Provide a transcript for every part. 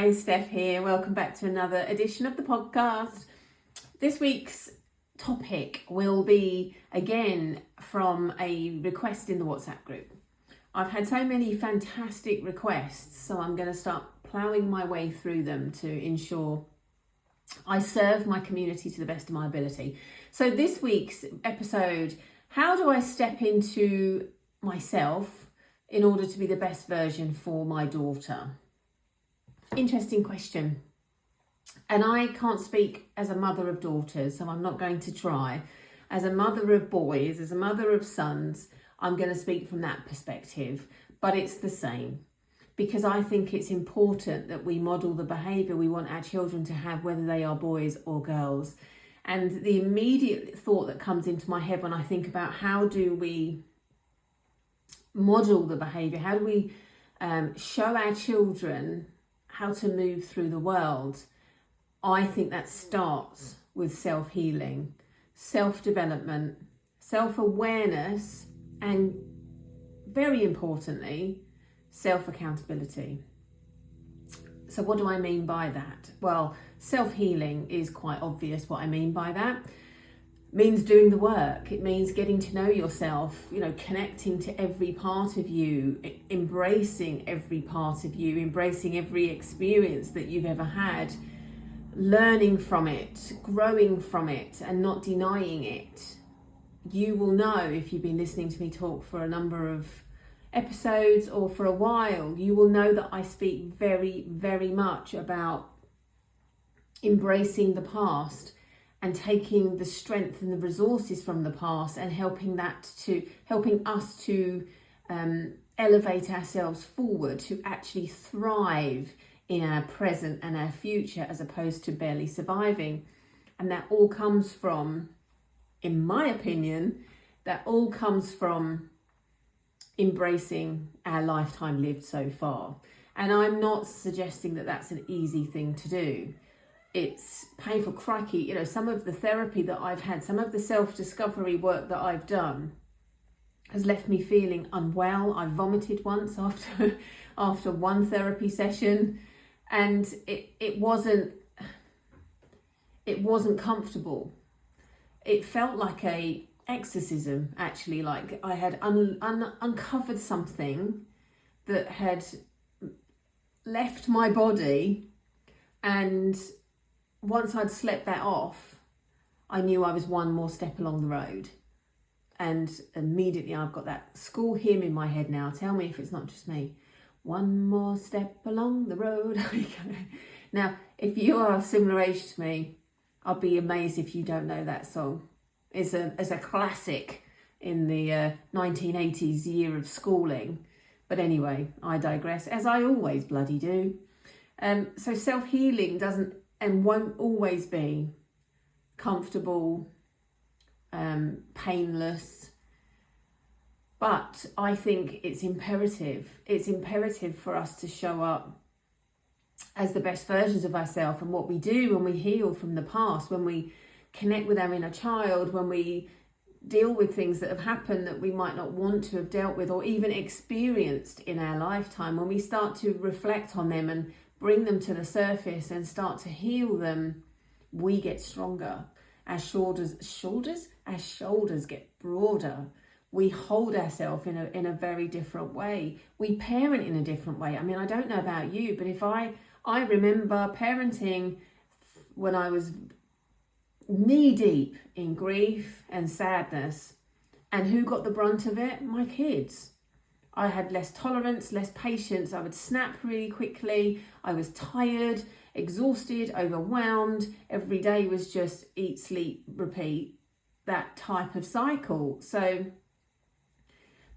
Hi, Steph here. Welcome back to another edition of the podcast. This week's topic will be again from a request in the WhatsApp group. I've had so many fantastic requests, so I'm going to start ploughing my way through them to ensure I serve my community to the best of my ability. So this week's episode, how do I step into myself in order to be the best version for my daughter? Interesting question. And I can't speak as a mother of daughters, so I'm not going to try. As a mother of boys, as a mother of sons, I'm going to speak from that perspective. But it's the same, because I think it's important that we model the behaviour we want our children to have, whether they are boys or girls. And the immediate thought that comes into my head when I think about how do we model the behaviour, how do we show our children how to move through the world, I think that starts with self-healing, self-development, self-awareness, and very importantly, self-accountability. So what do I mean by that? Well, self-healing is quite obvious what I mean by that. It means doing the work. It means getting to know yourself, connecting to every part of you, embracing every part of you, embracing every experience that you've ever had, learning from it, growing from it, and not denying it. You will know, if you've been listening to me talk for a number of episodes or for a while, you will know that I speak very, very much about embracing the past and taking the strength and the resources from the past and helping us to elevate ourselves forward, to actually thrive in our present and our future, as opposed to barely surviving. And that all comes from, in my opinion, embracing our lifetime lived so far. And I'm not suggesting that that's an easy thing to do. It's painful. Crikey, some of the therapy that I've had, some of the self-discovery work that I've done has left me feeling unwell. I vomited once after one therapy session, and it wasn't comfortable. It felt like a exorcism, actually, like I had uncovered something that had left my body, and once I'd slept that off, I knew I was one more step along the road. And immediately I've got that school hymn in my head now. Tell me if it's not just me. One more step along the road. Now, if you are a similar age to me, I'll be amazed if you don't know that song. It's a classic in the 1980s year of schooling. But anyway, I digress, as I always bloody do. So self-healing doesn't and won't always be comfortable, painless. But I think it's imperative. It's imperative for us to show up as the best versions of ourselves. And what we do when we heal from the past, when we connect with our inner child, when we deal with things that have happened that we might not want to have dealt with or even experienced in our lifetime, when we start to reflect on them and bring them to the surface and start to heal them, we get stronger. Our shoulders get broader. We hold ourselves in a very different way. We parent in a different way. I mean, I don't know about you, but if I remember parenting when I was knee deep in grief and sadness, and who got the brunt of it? My kids. I had less tolerance, less patience. I would snap really quickly. I was tired, exhausted, overwhelmed. Every day was just eat, sleep, repeat, that type of cycle. So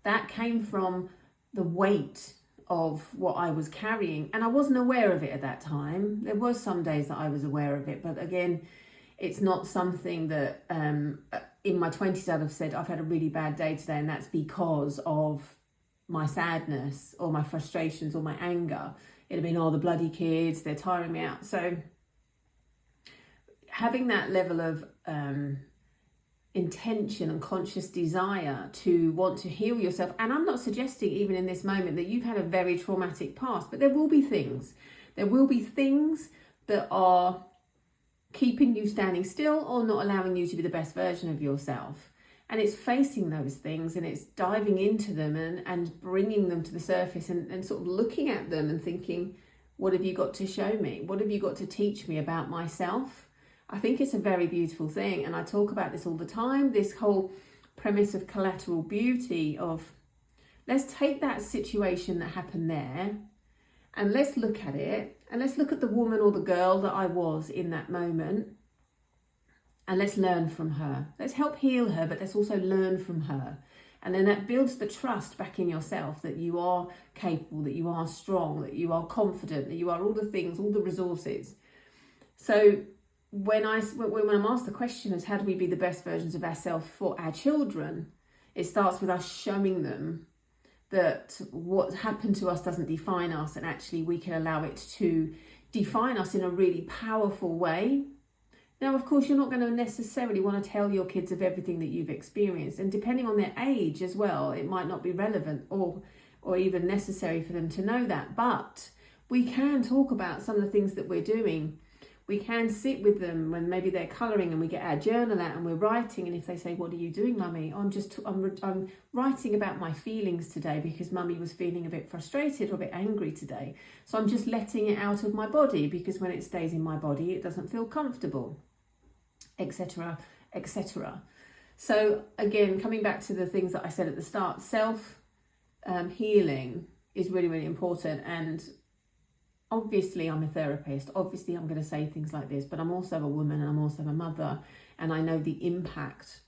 that came from the weight of what I was carrying. And I wasn't aware of it at that time. There was some days that I was aware of it. But again, it's not something that in my 20s I'd have said, I've had a really bad day today, and that's because of my sadness or my frustrations or my anger. It'd have been, the bloody kids, they're tiring me out. So having that level of intention and conscious desire to want to heal yourself. And I'm not suggesting even in this moment that you've had a very traumatic past, but there will be things There will be things that are keeping you standing still or not allowing you to be the best version of yourself. And it's facing those things and it's diving into them and bringing them to the surface and sort of looking at them and thinking, what have you got to show me? What have you got to teach me about myself? I think it's a very beautiful thing. And I talk about this all the time, this whole premise of collateral beauty of, let's take that situation that happened there and let's look at it and let's look at the woman or the girl that I was in that moment and let's learn from her. Let's help heal her, but let's also learn from her. And then that builds the trust back in yourself that you are capable, that you are strong, that you are confident, that you are all the things, all the resources. So when I'm asked the question as how do we be the best versions of ourselves for our children, it starts with us showing them that what happened to us doesn't define us, and actually we can allow it to define us in a really powerful way. Now, of course, you're not going to necessarily want to tell your kids of everything that you've experienced, and depending on their age as well, it might not be relevant or even necessary for them to know that. But we can talk about some of the things that we're doing. We can sit with them when maybe they're colouring and we get our journal out and we're writing, and if they say, "What are you doing, Mummy?" I'm writing about my feelings today because Mummy was feeling a bit frustrated or a bit angry today. So I'm just letting it out of my body because when it stays in my body, it doesn't feel comfortable, etc., etc. So again, coming back to the things that I said at the start, healing is really, really important. And obviously I'm a therapist, obviously I'm going to say things like this, but I'm also a woman and I'm also a mother, and I know the impact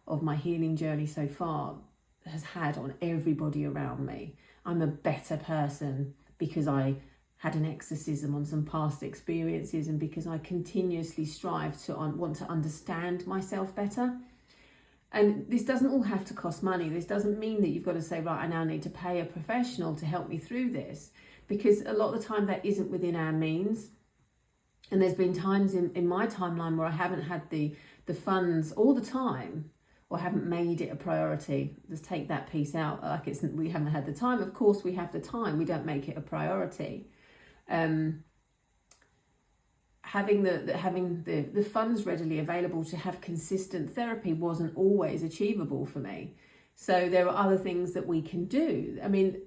of my healing journey so far has had on everybody around me. I'm a better person because I had an exorcism on some past experiences and because I continuously strive to want to understand myself better. And this doesn't all have to cost money. This doesn't mean that you've got to say, right, I now need to pay a professional to help me through this, because a lot of the time that isn't within our means. And there's been times in my timeline where I haven't had the funds all the time, or haven't made it a priority. Let's take that piece out. Like we haven't had the time. Of course we have the time. We don't make it a priority. Having the funds readily available to have consistent therapy wasn't always achievable for me. So there are other things that we can do. I mean,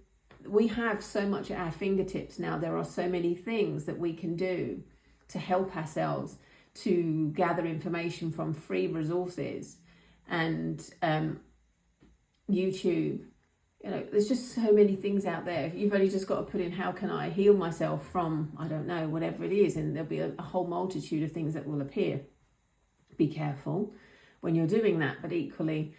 we have so much at our fingertips now. There are so many things that we can do to help ourselves, to gather information from free resources and YouTube. You know, there's just so many things out there. You've only just got to put in, how can I heal myself from, I don't know, whatever it is, and there'll be a whole multitude of things that will appear. Be careful when you're doing that, but equally,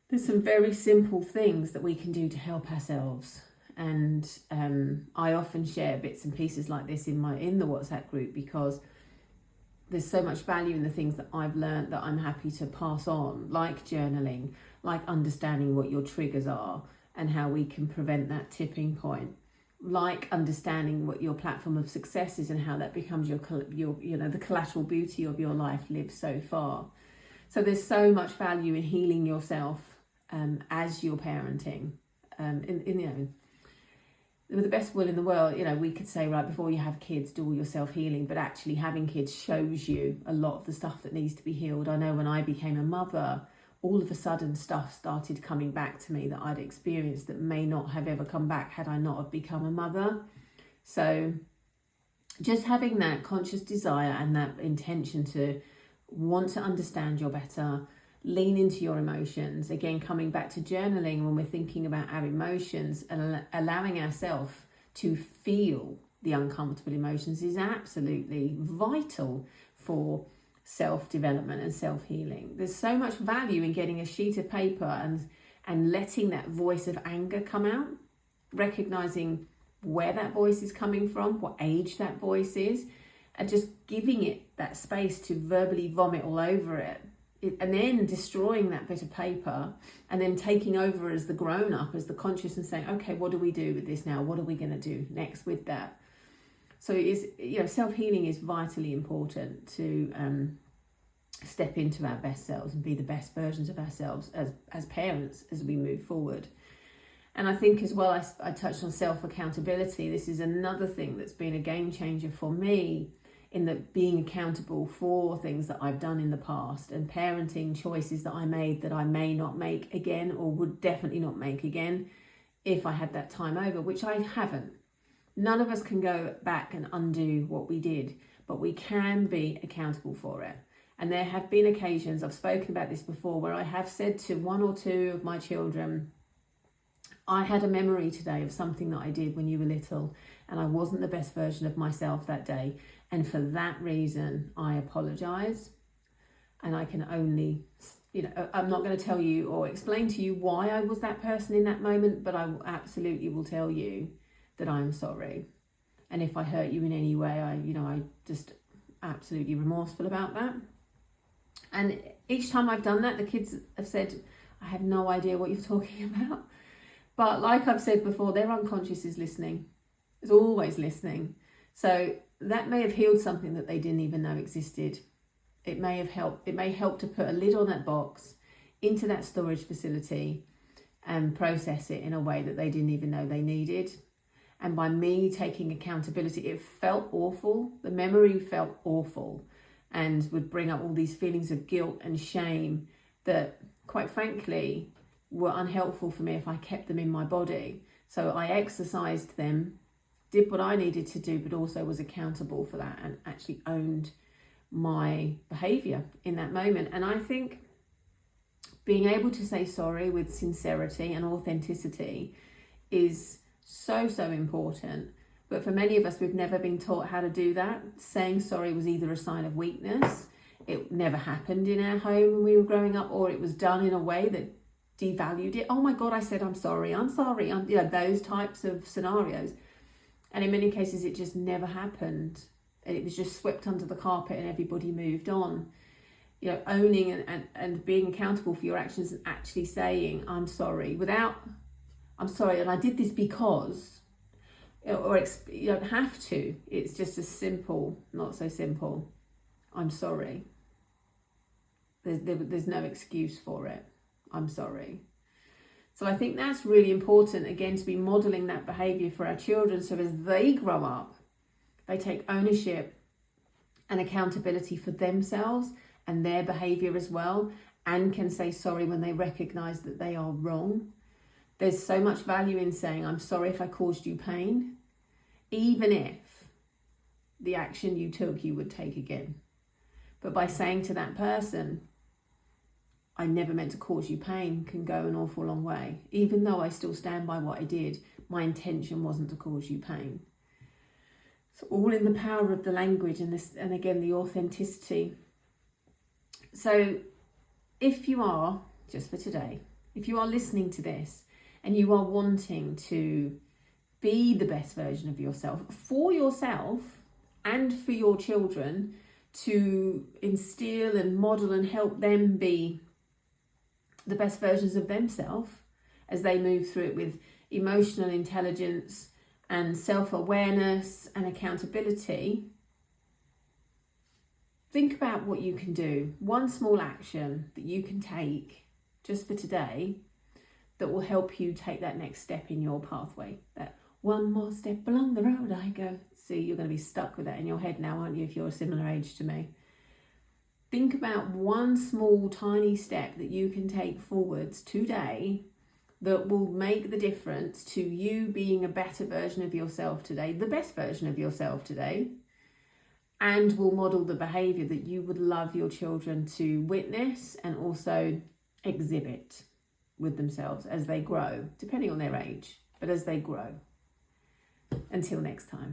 there's some very simple things that we can do to help ourselves. And I often share bits and pieces like this in the WhatsApp group, because there's so much value in the things that I've learned that I'm happy to pass on, like journaling, like understanding what your triggers are and how we can prevent that tipping point, like understanding what your platform of success is and how that becomes your the collateral beauty of your life lived so far. So there's so much value in healing yourself as you're parenting. With the best will in the world, we could say, right, before you have kids, do all your self-healing, but actually having kids shows you a lot of the stuff that needs to be healed. I know when I became a mother, all of a sudden stuff started coming back to me that I'd experienced that may not have ever come back had I not have become a mother. So just having that conscious desire and that intention to want to understand you better, lean into your emotions. Again, coming back to journaling, when we're thinking about our emotions and allowing ourselves to feel the uncomfortable emotions is absolutely vital for self-development and self-healing. There's so much value in getting a sheet of paper and letting that voice of anger come out, recognizing where that voice is coming from, what age that voice is, and just giving it that space to verbally vomit all over it. And then destroying that bit of paper and then taking over as the grown-up, as the conscious, and saying, okay, what do we do with this now? What are we going to do next with that? So self-healing is vitally important to step into our best selves and be the best versions of ourselves as parents as we move forward. And I think as well, I touched on self-accountability. This is another thing that's been a game changer for me, in that being accountable for things that I've done in the past and parenting choices that I made that I may not make again, or would definitely not make again if I had that time over, which I haven't. None of us can go back and undo what we did, but we can be accountable for it. And there have been occasions, I've spoken about this before, where I have said to one or two of my children, I had a memory today of something that I did when you were little, and I wasn't the best version of myself that day. And for that reason, I apologise. And I can only, I'm not going to tell you or explain to you why I was that person in that moment, but I absolutely will tell you that I'm sorry. And if I hurt you in any way, I just absolutely remorseful about that. And each time I've done that, the kids have said, I have no idea what you're talking about. But like I've said before, their unconscious is listening. It's always listening. So that may have healed something that they didn't even know existed. It may help to put a lid on that box, into that storage facility, and process it in a way that they didn't even know they needed. And by me taking accountability, it felt awful. The memory felt awful and would bring up all these feelings of guilt and shame that, quite frankly, were unhelpful for me if I kept them in my body. So I exercised them, did what I needed to do, but also was accountable for that and actually owned my behaviour in that moment. And I think being able to say sorry with sincerity and authenticity is so important. But for many of us, we've never been taught how to do that. Saying sorry was either a sign of weakness, it never happened in our home when we were growing up, or it was done in a way that devalued it. Oh my God, I said I'm sorry, those types of scenarios. And in many cases, it just never happened. It was just swept under the carpet and everybody moved on. Owning and being accountable for your actions and actually saying, I'm sorry, I'm sorry, and I did this because, you don't have to. It's just as simple, not so simple. I'm sorry. There's no excuse for it. I'm sorry. So I think that's really important, again, to be modelling that behaviour for our children, so as they grow up, they take ownership and accountability for themselves and their behaviour as well, and can say sorry when they recognise that they are wrong. There's so much value in saying, I'm sorry if I caused you pain, even if the action you took you would take again. But by saying to that person, I never meant to cause you pain, can go an awful long way. Even though I still stand by what I did, my intention wasn't to cause you pain. It's all in the power of the language and again, the authenticity. So if you are, just for today, if you are listening to this and you are wanting to be the best version of yourself and for your children, to instill and model and help them be the best versions of themselves as they move through it with emotional intelligence and self-awareness and accountability, think about what you can do. One small action that you can take just for today that will help you take that next step in your pathway. That one more step along the road I go. See, you're going to be stuck with that in your head now, aren't you, if you're a similar age to me? Think about one small, tiny step that you can take forwards today that will make the difference to you being a better version of yourself today, the best version of yourself today, and will model the behaviour that you would love your children to witness and also exhibit with themselves as they grow, depending on their age, but as they grow. Until next time.